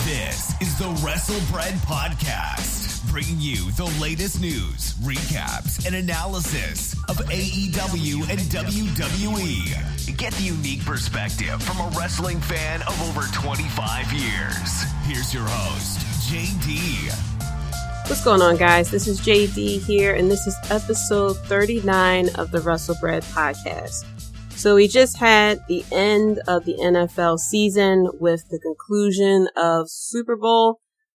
This is the WrestleBread Podcast, bringing you the latest news, recaps, and analysis of AEW and WWE. Get the unique perspective from a wrestling fan of over 25 years. Here's your host, Jaydee. What's going on, guys? This is Jaydee here, and this is episode 39 of the WrestleBread Podcast. So we just had the end of the NFL season with the conclusion of Super Bowl.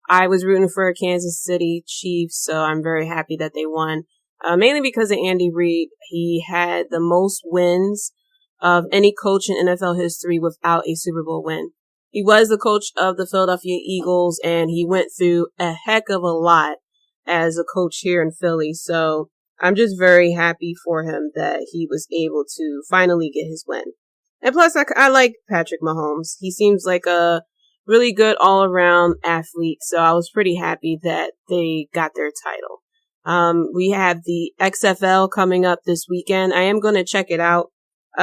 I was rooting for Kansas City Chiefs, so I'm very happy that they won. Mainly because of Andy Reid. He had the most wins of any coach in NFL history without a Super Bowl win. He was the coach of the Philadelphia Eagles, and he went through a heck of a lot as a coach here in Philly. So I'm just very happy for him that he was able to finally get his win. And plus, I like Patrick Mahomes. He seems like a really good all-around athlete, so I was pretty happy that they got their title. We have the XFL coming up this weekend. I am going to check it out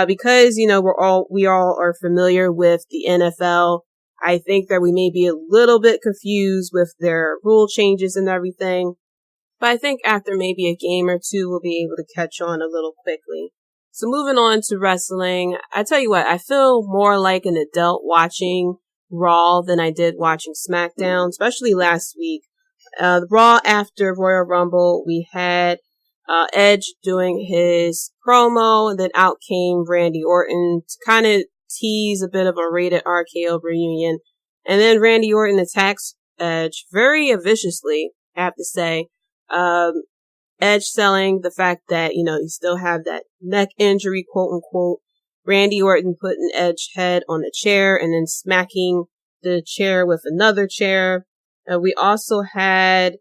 because, you know, we all are familiar with the NFL. I think that we may be a little bit confused with their rule changes and everything. But I think after maybe a game or two, we'll be able to catch on a little quickly. So moving on to wrestling, I tell you what, I feel more like an adult watching Raw than I did watching SmackDown, especially last week. Raw after Royal Rumble, we had Edge doing his promo, and then out came Randy Orton to kind of tease a bit of a Rated RKO reunion. And then Randy Orton attacks Edge very viciously, I have to say. Edge selling the fact that, you know, you still have that neck injury, quote unquote. Randy Orton putting Edge head on a chair and then smacking the chair with another chair. We also had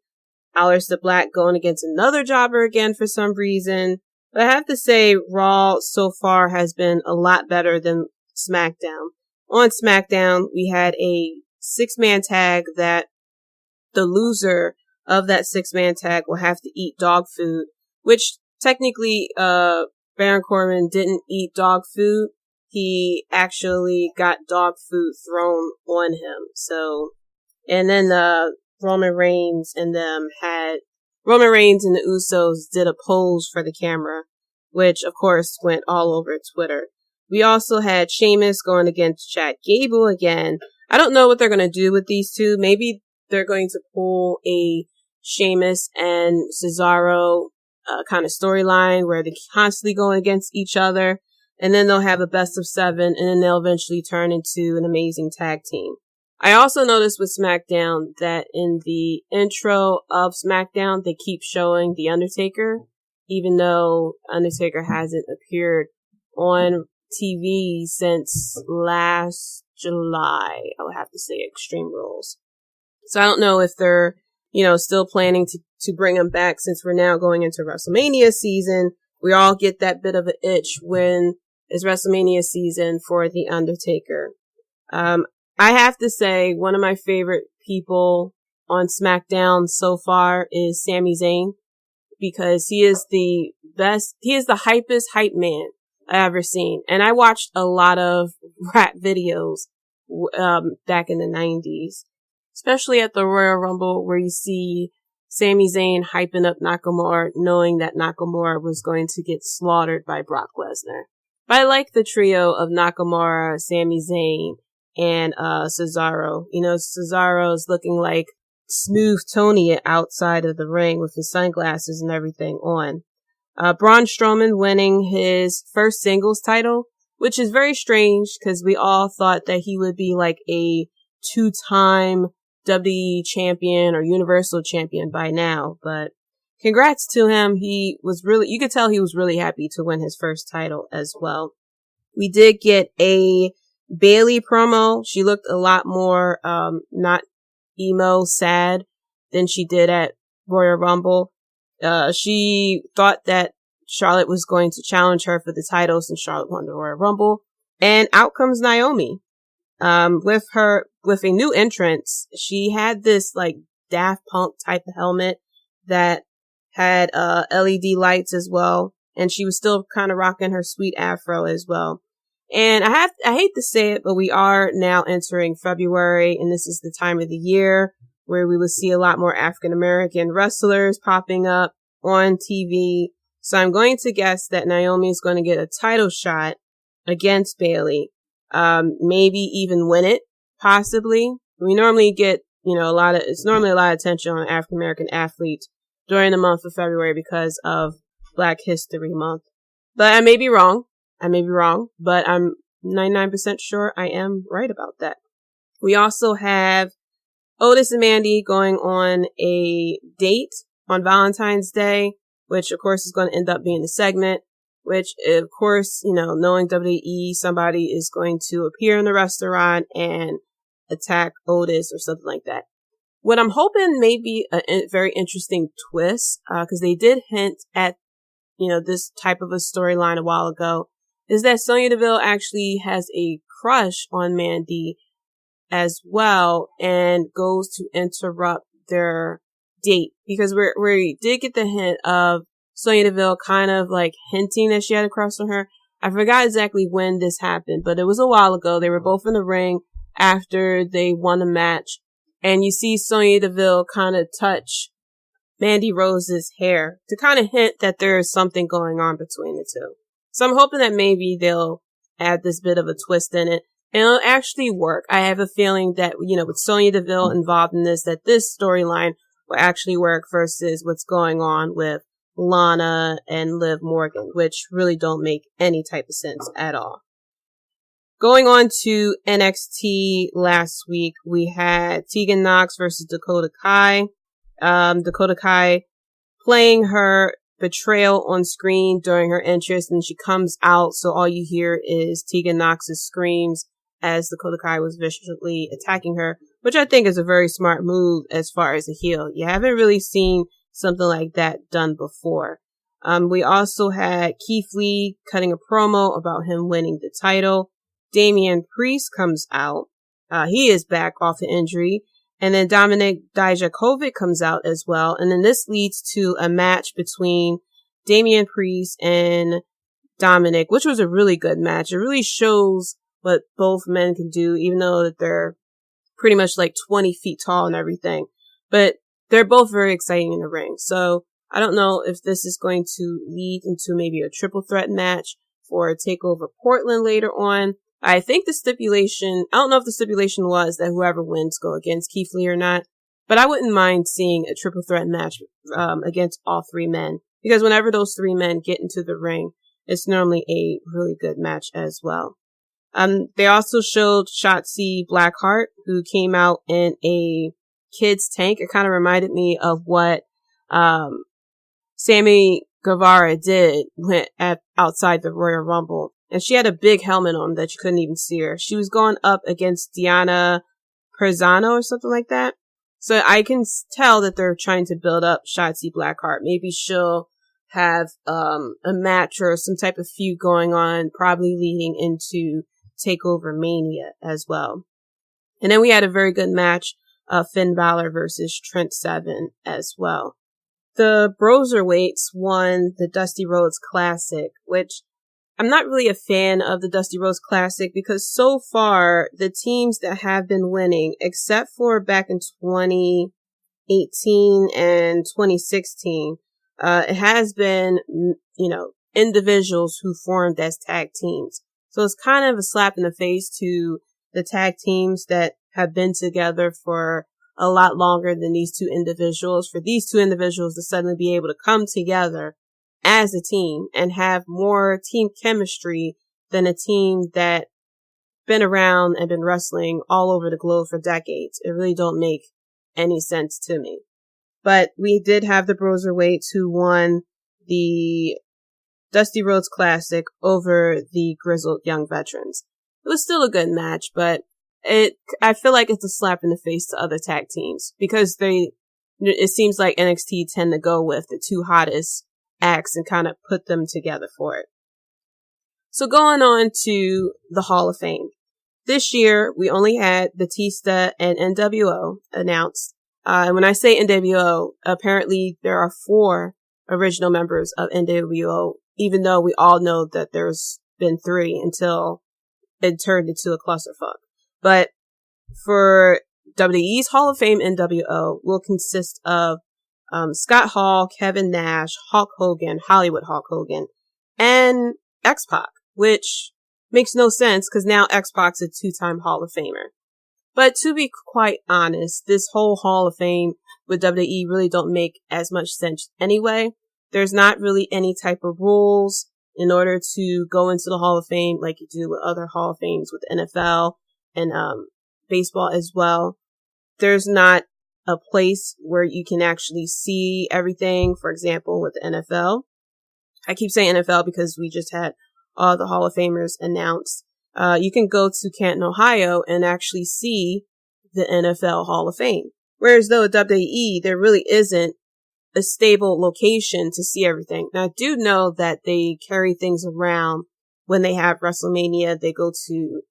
Aleister Black going against another jobber again for some reason. But I have to say Raw so far has been a lot better than SmackDown. On SmackDown, we had a 6-man tag that the loser of that 6-man tag will have to eat dog food, which technically, Baron Corbin didn't eat dog food. He actually got dog food thrown on him. So, and then, Roman Reigns and the Usos did a pose for the camera, which of course went all over Twitter. We also had Sheamus going against Chad Gable again. I don't know what they're going to do with these two. Maybe they're going to pull a Sheamus and Cesaro kind of storyline where they're constantly going against each other, and then they'll have a best of 7, and then they'll eventually turn into an amazing tag team. I also noticed with SmackDown that in the intro of SmackDown, they keep showing The Undertaker, even though Undertaker hasn't appeared on TV since last July. I would have to say Extreme Rules. So I don't know if they're, you know, still planning to bring him back since we're now going into WrestleMania season. We all get that bit of an itch when it's WrestleMania season for The Undertaker. I have to say one of my favorite people on SmackDown so far is Sami Zayn, because he is the hypest hype man I've ever seen. And I watched a lot of rap videos, back in the 90s. Especially at the Royal Rumble, where you see Sami Zayn hyping up Nakamura, knowing that Nakamura was going to get slaughtered by Brock Lesnar. But I like the trio of Nakamura, Sami Zayn, and Cesaro. You know, Cesaro's looking like Smooth Tony outside of the ring with his sunglasses and everything on. Braun Strowman winning his first singles title, which is very strange because we all thought that he would be like a 2-time WWE champion or Universal champion by now, but congrats to him. You could tell he was really happy to win his first title as well. We did get a Bayley promo. She looked a lot more, not emo sad than she did at Royal Rumble. She thought that Charlotte was going to challenge her for the title since Charlotte won the Royal Rumble, and out comes Naomi. With a new entrance. She had this like Daft Punk type of helmet that had LED lights as well, and she was still kind of rocking her sweet afro as well. And I hate to say it, but we are now entering February, and this is the time of the year where we will see a lot more African American wrestlers popping up on TV. So I'm going to guess that Naomi is going to get a title shot against Bayley. Maybe even win it, possibly. We normally get, it's normally a lot of attention on African American athletes during the month of February because of Black History Month. But I may be wrong, but I'm 99% sure I am right about that. We also have Otis and Mandy going on a date on Valentine's Day, which of course is going to end up being the segment, which of course, knowing WWE, somebody is going to appear in the restaurant and attack Otis or something like that. What I'm hoping may be a very interesting twist, because they did hint at, this type of a storyline a while ago, is that Sonya Deville actually has a crush on Mandy as well and goes to interrupt their date, because we did get the hint of Sonya Deville kind of like hinting that she had a crush on her. I forgot exactly when this happened, but it was a while ago. They were both in the ring after they won a match, and you see Sonya Deville kind of touch Mandy Rose's hair to kind of hint that there is something going on between the two. So I'm hoping that maybe they'll add this bit of a twist in it and it'll actually work. I have a feeling that, with Sonya Deville involved in this, that this storyline will actually work versus what's going on with Lana and Liv Morgan, which really don't make any type of sense at all. Going on to NXT last week, we had Tegan Nox versus Dakota Kai. Dakota Kai playing her betrayal on screen during her entrance, and she comes out, so all you hear is Tegan Nox's screams as Dakota Kai was viciously attacking her, which I think is a very smart move as far as a heel. You haven't really seen something like that done before. We also had Keith Lee cutting a promo about him winning the title. Damian Priest comes out. He is back off the injury. And then Dominik Dijakovic comes out as well. And then this leads to a match between Damian Priest and Dominik, which was a really good match. It really shows what both men can do, even though that they're pretty much like 20 feet tall and everything. But they're both very exciting in the ring. So I don't know if this is going to lead into maybe a triple threat match for TakeOver Portland later on. I think the stipulation, I don't know if the stipulation was that whoever wins go against Keith Lee or not, but I wouldn't mind seeing a triple threat match against all three men, because whenever those three men get into the ring, it's normally a really good match as well. They also showed Shotzi Blackheart, who came out in a kid's tank. It kind of reminded me of what Sammy Guevara did outside the Royal Rumble. And she had a big helmet on that you couldn't even see her. She was going up against Diana Perzano or something like that. So I can tell that they're trying to build up Shotzi Blackheart. Maybe she'll have a match or some type of feud going on, probably leading into TakeOver Mania as well. And then we had a very good match of Finn Balor versus Trent Seven as well. The Broserweights won the Dusty Rhodes Classic, which I'm not really a fan of the Dusty Rhodes Classic because so far the teams that have been winning, except for back in 2018 and 2016, it has been, individuals who formed as tag teams. So it's kind of a slap in the face to the tag teams that have been together for a lot longer than these two individuals. For these two individuals to suddenly be able to come together as a team and have more team chemistry than a team that been around and been wrestling all over the globe for decades. It really don't make any sense to me. But we did have the Broserweights who won the Dusty Rhodes Classic over the Grizzled Young Veterans. It was still a good match, but I feel like it's a slap in the face to other tag teams because it seems like NXT tend to go with the two hottest acts and kind of put them together for it. So going on to the Hall of Fame. This year, we only had Batista and NWO announced. And when I say NWO, apparently there are 4 original members of NWO, even though we all know that there's been 3 until it turned into a clusterfuck. But for WWE's Hall of Fame NWO will consist of Scott Hall, Kevin Nash, Hulk Hogan, Hollywood Hulk Hogan, and X-Pac, which makes no sense because now X-Pac's a 2-time Hall of Famer. But to be quite honest, this whole Hall of Fame with WWE really don't make as much sense anyway. There's not really any type of rules in order to go into the Hall of Fame like you do with other Hall of Fames with the NFL and baseball as well. There's not a place where you can actually see everything. For example, with the NFL. I keep saying NFL because we just had all the Hall of Famers announced. You can go to Canton, Ohio and actually see the NFL Hall of Fame. Whereas though at WWE, there really isn't a stable location to see everything. Now, I do know that they carry things around when they have WrestleMania. They go to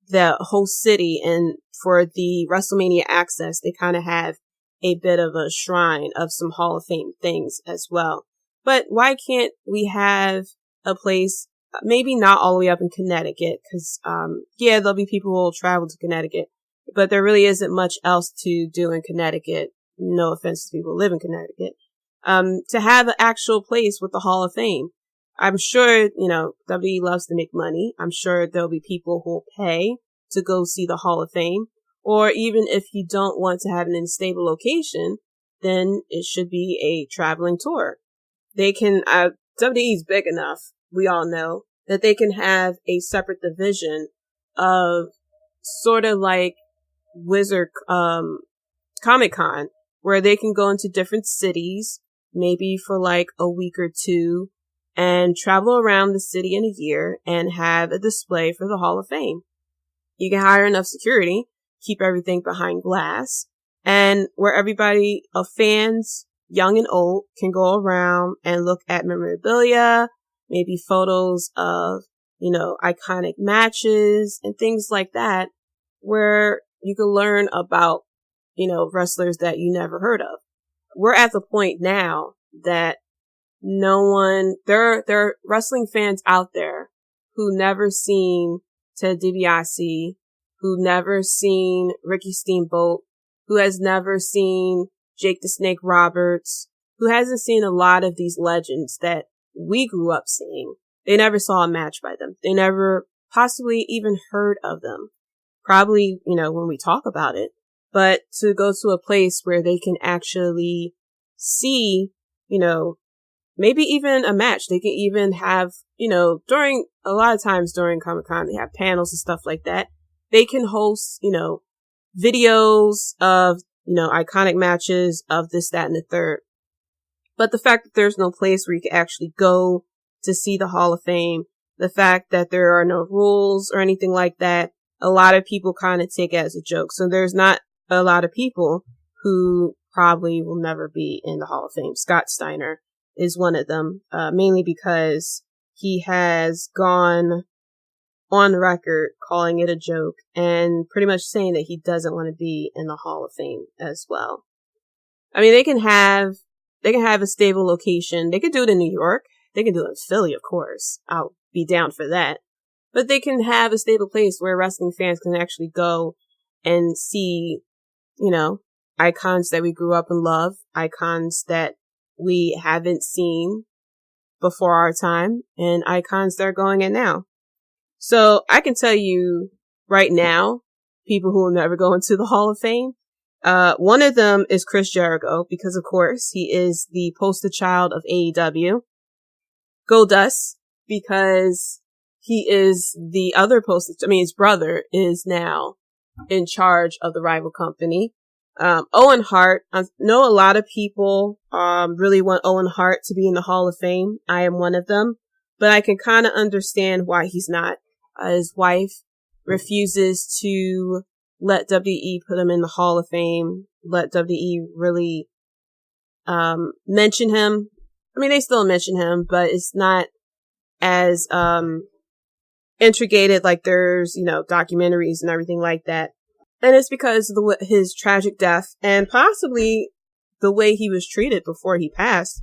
the whole city, and for the WrestleMania access, they kind of have a bit of a shrine of some Hall of Fame things as well. But why can't we have a place, maybe not all the way up in Connecticut, because, there'll be people who will travel to Connecticut, but there really isn't much else to do in Connecticut. No offense to people who live in Connecticut. To have an actual place with the Hall of Fame. I'm sure, WWE loves to make money. I'm sure there'll be people who will pay to go see the Hall of Fame. Or even if you don't want to have an unstable location, then it should be a traveling tour. They can, WWE is big enough, we all know, that they can have a separate division of sort of like Wizard, Comic-Con, where they can go into different cities, maybe for like a week or two, and travel around the city in a year and have a display for the Hall of Fame. You can hire enough security, keep everything behind glass, and where everybody of fans, young and old, can go around and look at memorabilia, maybe photos of, iconic matches and things like that, where you can learn about, wrestlers that you never heard of. We're at the point now that there are wrestling fans out there who never seen Ted DiBiase, who never seen Ricky Steamboat, who has never seen Jake the Snake Roberts, who hasn't seen a lot of these legends that we grew up seeing. They never saw a match by them. They never possibly even heard of them. Probably, when we talk about it. But to go to a place where they can actually see, maybe even a match. They can even have, a lot of times during Comic-Con, they have panels and stuff like that. They can host, videos of, iconic matches of this, that, and the third. But the fact that there's no place where you can actually go to see the Hall of Fame, the fact that there are no rules or anything like that, a lot of people kind of take it as a joke. So there's not a lot of people who probably will never be in the Hall of Fame. Scott Steiner is one of them, mainly because he has gone on record calling it a joke and pretty much saying that he doesn't want to be in the Hall of Fame as well. I mean, they can have a stable location. They could do it in New York. They can do it in Philly, of course. I'll be down for that. But they can have a stable place where wrestling fans can actually go and see, icons that we grew up and love, icons that we haven't seen before our time, and icons that are going in now. So I can tell you right now, people who will never go into the Hall of Fame, one of them is Chris Jericho, because of course he is the poster child of AEW. Goldust, because he is the other his brother is now in charge of the rival company. Owen Hart, I know a lot of people really want Owen Hart to be in the Hall of Fame. I am one of them, but I can kind of understand why he's not. His wife refuses to let WWE put him in the Hall of Fame, let WWE really mention him. I mean, they still mention him, but it's not as intricated like there's, documentaries and everything like that. And it's because of his tragic death and possibly the way he was treated before he passed.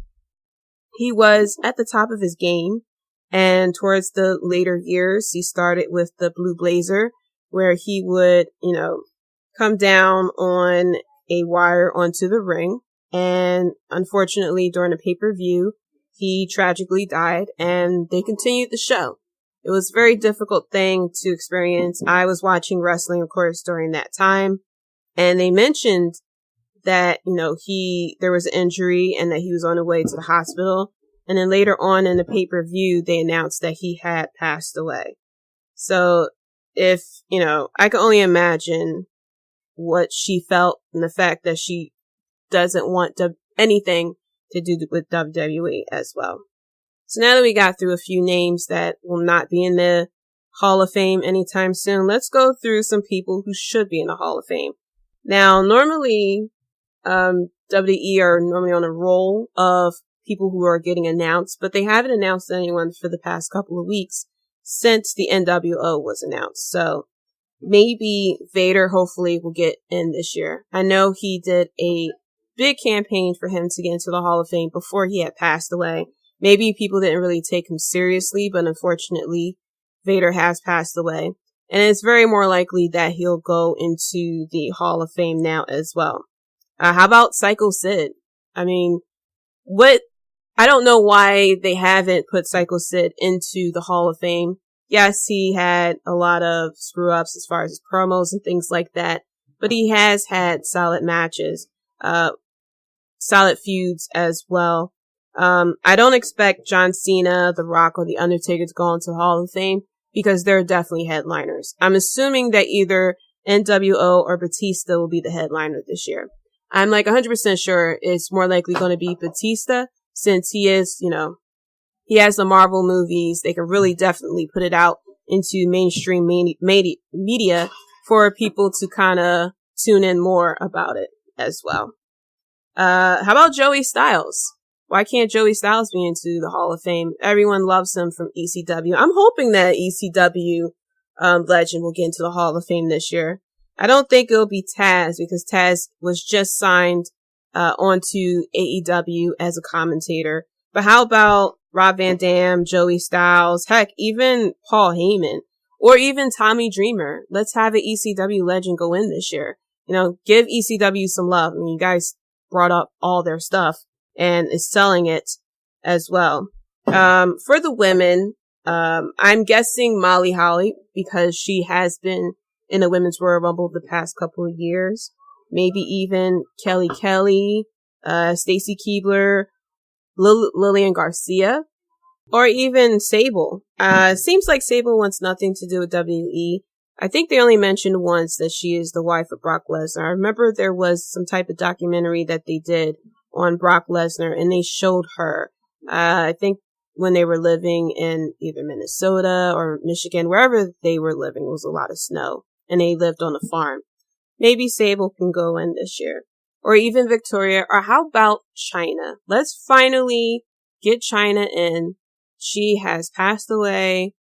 He was at the top of his game. And towards the later years, he started with the Blue Blazer, where he would, come down on a wire onto the ring. And unfortunately, during a pay-per-view, he tragically died, and they continued the show. It was a very difficult thing to experience. I was watching wrestling, of course, during that time, and they mentioned that, there was an injury and that he was on the way to the hospital. And then later on in the pay-per-view, they announced that he had passed away. So if, I can only imagine what she felt and the fact that she doesn't want anything to do with WWE as well. So now that we got through a few names that will not be in the Hall of Fame anytime soon, let's go through some people who should be in the Hall of Fame. Now, normally, WWE are normally on a roll of people who are getting announced, but they haven't announced anyone for the past couple of weeks since the NWO was announced. So maybe Vader hopefully will get in this year. I know he did a big campaign for him to get into the Hall of Fame before he had passed away. Maybe people didn't really take him seriously, but unfortunately, Vader has passed away. And it's very more likely that he'll go into the Hall of Fame now as well. How about Psycho Sid? I mean, I don't know why they haven't put Psycho Sid into the Hall of Fame. Yes, he had a lot of screw ups as far as his promos and things like that, but he has had solid matches, solid feuds as well. I don't expect John Cena, The Rock, or The Undertaker to go into the Hall of Fame because they're definitely headliners. I'm assuming that either NWO or Batista will be the headliner this year. I'm like 100% sure it's more likely going to be Batista since he is, he has the Marvel movies. They can really definitely put it out into mainstream media for people to kind of tune in more about it as well. How about Joey Styles? Why can't Joey Styles be into the Hall of Fame? Everyone loves him from ECW. I'm hoping that ECW legend will get into the Hall of Fame this year. I don't think it'll be Taz because Taz was just signed onto AEW as a commentator. But how about Rob Van Dam, Joey Styles, heck, even Paul Heyman, or even Tommy Dreamer? Let's have an ECW legend go in this year. Give ECW some love. I mean, you guys brought up all their stuff and is selling it as well. For the women, I'm guessing Molly Holly because she has been in the Women's Royal Rumble the past couple of years. Maybe even Kelly Kelly, Stacy Keibler, Lillian Garcia, or even Sable. Seems like Sable wants nothing to do with WWE. I think they only mentioned once that she is the wife of Brock Lesnar. I remember there was some type of documentary that they did on Brock Lesnar and they showed her. I think when they were living in either Minnesota or Michigan, wherever they were living, was a lot of snow and they lived on a farm. Maybe Sable can go in this year. Or even Victoria. Or how about Chyna? Let's finally get Chyna in. She has passed away.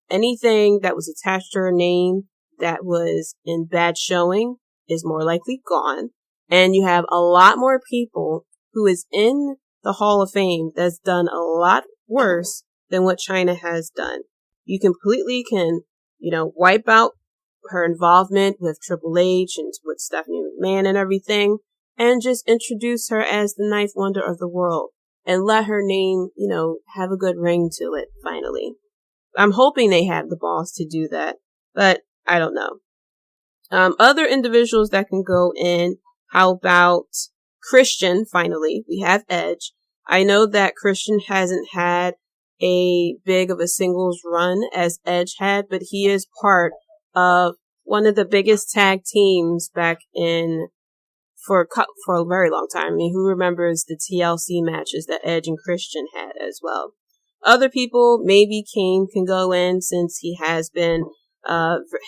Anything that was attached to her name that was in bad showing is more likely gone. And you have a lot more people who is in the Hall of Fame that's done a lot worse than what Chyna has done. You completely can, wipe out her involvement with Triple H and with Stephanie McMahon and everything, and just introduce her as the ninth wonder of the world and let her name, have a good ring to it finally. I'm hoping they have the balls to do that, but I don't know. Other individuals that can go in, how about Christian? Finally, we have Edge. I know that Christian hasn't had a big of a singles run as Edge had, but he is part of one of the biggest tag teams back in for a very long time. I mean, who remembers the TLC matches that Edge and Christian had as well? Other people, maybe Kane can go in since he has been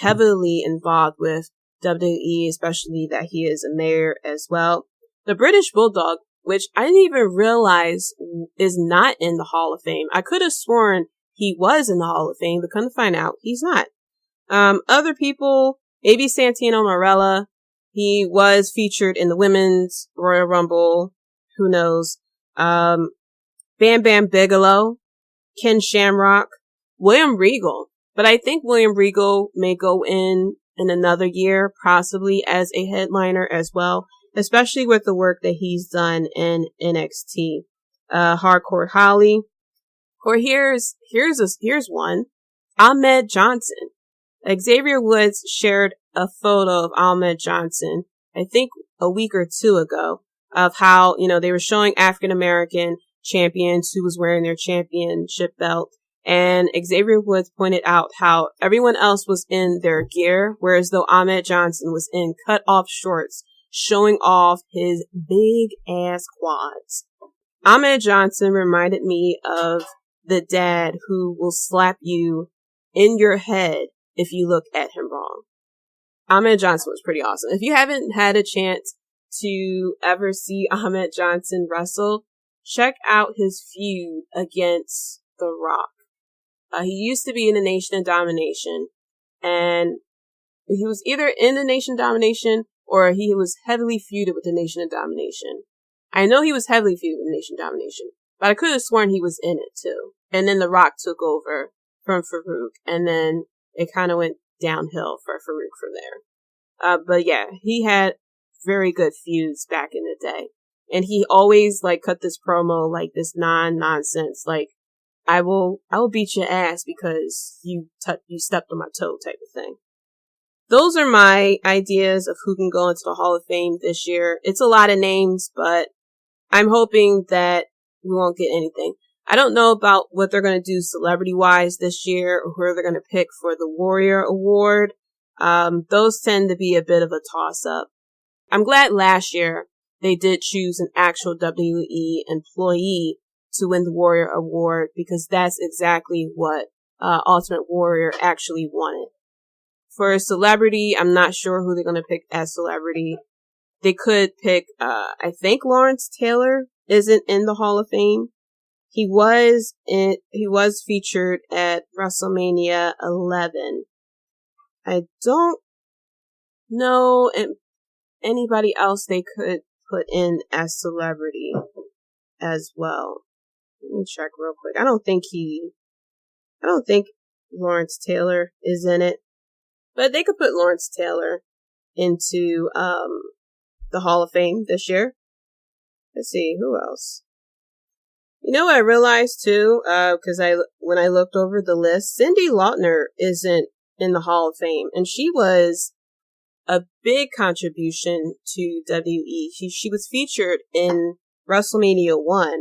heavily involved with WWE, especially that he is a mayor as well. The British Bulldog, which I didn't even realize is not in the Hall of Fame. I could have sworn he was in the Hall of Fame, but couldn't find out he's not. Other people, maybe Santino Marella. He was featured in the Women's Royal Rumble. Who knows? Bam Bam Bigelow. Ken Shamrock, William Regal. But I think William Regal may go in another year, possibly as a headliner as well, especially with the work that he's done in NXT. Hardcore Holly. Or here's one. Ahmed Johnson. Xavier Woods shared a photo of Ahmed Johnson, I think a week or two ago, of how, they were showing African American champions who was wearing their championship belt. And Xavier Woods pointed out how everyone else was in their gear, whereas though Ahmed Johnson was in cut off shorts, showing off his big ass quads. Ahmed Johnson reminded me of the dad who will slap you in your head if you look at him wrong. Ahmed Johnson was pretty awesome. If you haven't had a chance to ever see Ahmed Johnson wrestle, check out his feud against The Rock. He used to be in the Nation of Domination, and he was either in the Nation of Domination or he was heavily feuded with the Nation of Domination. I know he was heavily feuded with the Nation of Domination, but I could have sworn he was in it too. And then The Rock took over from Farouk, and then it kind of went downhill for Farouk from there. But yeah, he had very good feuds back in the day. And he always cut this promo like this nonsense, like, I will beat your ass because you stepped on my toe type of thing. Those are my ideas of who can go into the Hall of Fame this year. It's a lot of names, but I'm hoping that we won't get anything. I don't know about what they're going to do celebrity-wise this year or who they're going to pick for the Warrior Award. Those tend to be a bit of a toss-up. I'm glad last year they did choose an actual WWE employee to win the Warrior Award because that's exactly what Ultimate Warrior actually wanted. For a celebrity, I'm not sure who they're going to pick as celebrity. They could pick, I think Lawrence Taylor isn't in the Hall of Fame. He was featured at WrestleMania 11. I don't know anybody else they could put in as celebrity as well. Let me check real quick. I don't think Lawrence Taylor is in it, but they could put Lawrence Taylor into, the Hall of Fame this year. Let's see, who else? You know what I realized too, cause when I looked over the list, Cyndi Lauper isn't in the Hall of Fame, and she was a big contribution to WWE. She was featured in WrestleMania 1.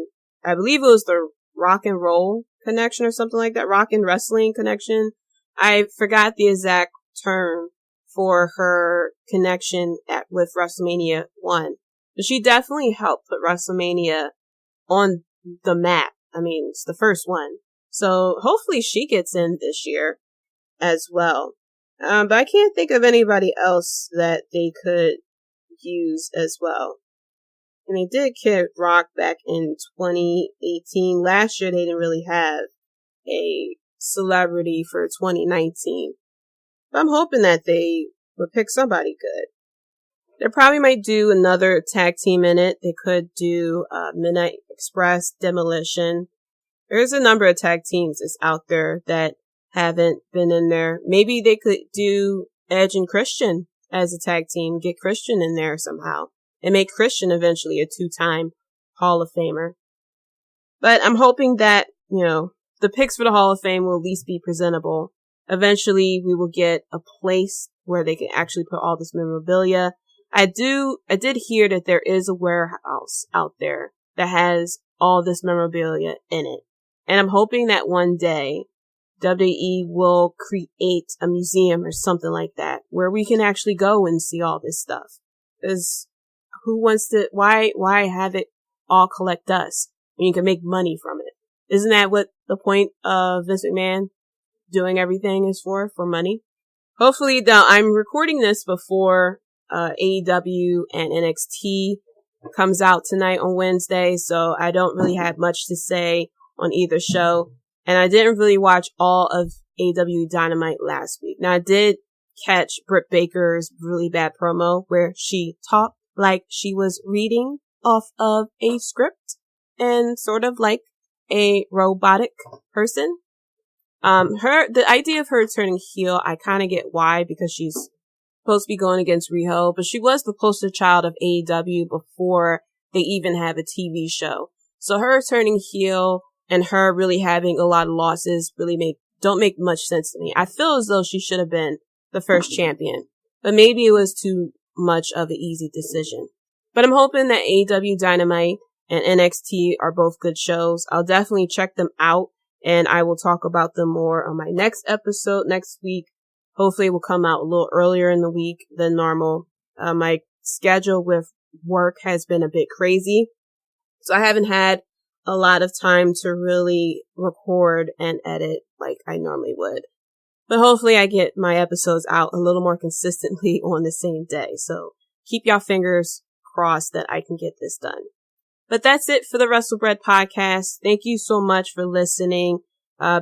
I believe it was the Rock and Roll Connection or something like that. Rock and Wrestling Connection. I forgot the exact term for her connection with WrestleMania 1. But she definitely helped put WrestleMania on the map. I mean, it's the first one. So hopefully she gets in this year as well. But I can't think of anybody else that they could use as well. And they did Kid Rock back in 2018. Last year they didn't really have a celebrity for 2019. But I'm hoping that they would pick somebody good. They probably might do another tag team in it. They could do Midnight Express, Demolition. There's a number of tag teams that's out there that haven't been in there. Maybe they could do Edge and Christian as a tag team. Get Christian in there somehow. And make Christian eventually a 2-time Hall of Famer. But I'm hoping that, the picks for the Hall of Fame will at least be presentable. Eventually, we will get a place where they can actually put all this memorabilia. I did hear that there is a warehouse out there that has all this memorabilia in it. And I'm hoping that one day WWE will create a museum or something like that where we can actually go and see all this stuff. Because who wants to, why have it all collect dust when you can make money from it? Isn't that what the point of Vince McMahon doing everything is for money? Hopefully, I'm recording this before AEW and NXT comes out tonight on Wednesday, so I don't really have much to say on either show. And I didn't really watch all of AEW Dynamite last week. Now, I did catch Britt Baker's really bad promo where she talked like she was reading off of a script and sort of like a robotic person. The idea of her turning heel, I kind of get why, because she's supposed to be going against Riho, but she was the poster child of AEW before they even have a TV show. So her turning heel and her really having a lot of losses really don't make much sense to me. I feel as though she should have been the first champion, but maybe it was too much of an easy decision. But I'm hoping that AEW Dynamite and NXT are both good shows. I'll definitely check them out, and I will talk about them more on my next episode next week. Hopefully it will come out a little earlier in the week than normal. My schedule with work has been a bit crazy, so I haven't had a lot of time to really record and edit like I normally would. But hopefully I get my episodes out a little more consistently on the same day. So keep y'all fingers crossed that I can get this done. But that's it for the WrestleBread podcast. Thank you so much for listening.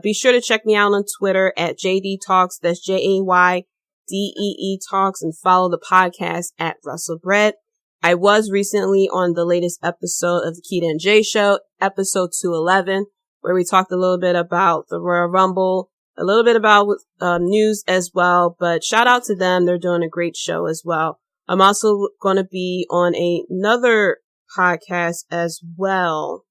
Be sure to check me out on Twitter at Jaydee Talks. That's JAYDEE Talks, and follow the podcast at WrestleBread. I was recently on the latest episode of the Keita and Jay Show, episode 211, where we talked a little bit about the Royal Rumble, a little bit about news as well. But shout out to them. They're doing a great show as well. I'm also going to be on another podcast as well.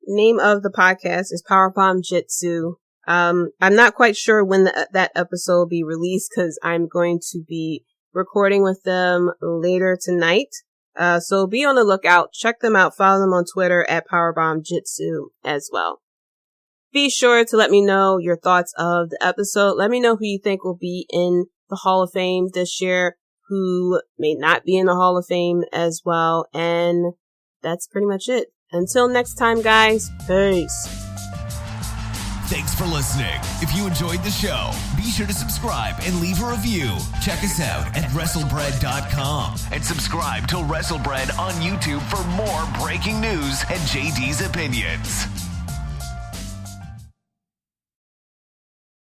Name of the podcast is Powerbomb Jitsu. I'm not quite sure when that episode will be released, because I'm going to be recording with them later tonight. So be on the lookout. Check them out. Follow them on Twitter at Powerbomb Jitsu as well. Be sure to let me know your thoughts of the episode. Let me know who you think will be in the Hall of Fame this year, who may not be in the Hall of Fame as well. And that's pretty much it. Until next time, guys. Peace. Thanks for listening. If you enjoyed the show, be sure to subscribe and leave a review. Check us out at WrestleBread.com and subscribe to WrestleBread on YouTube for more breaking news and JD's opinions.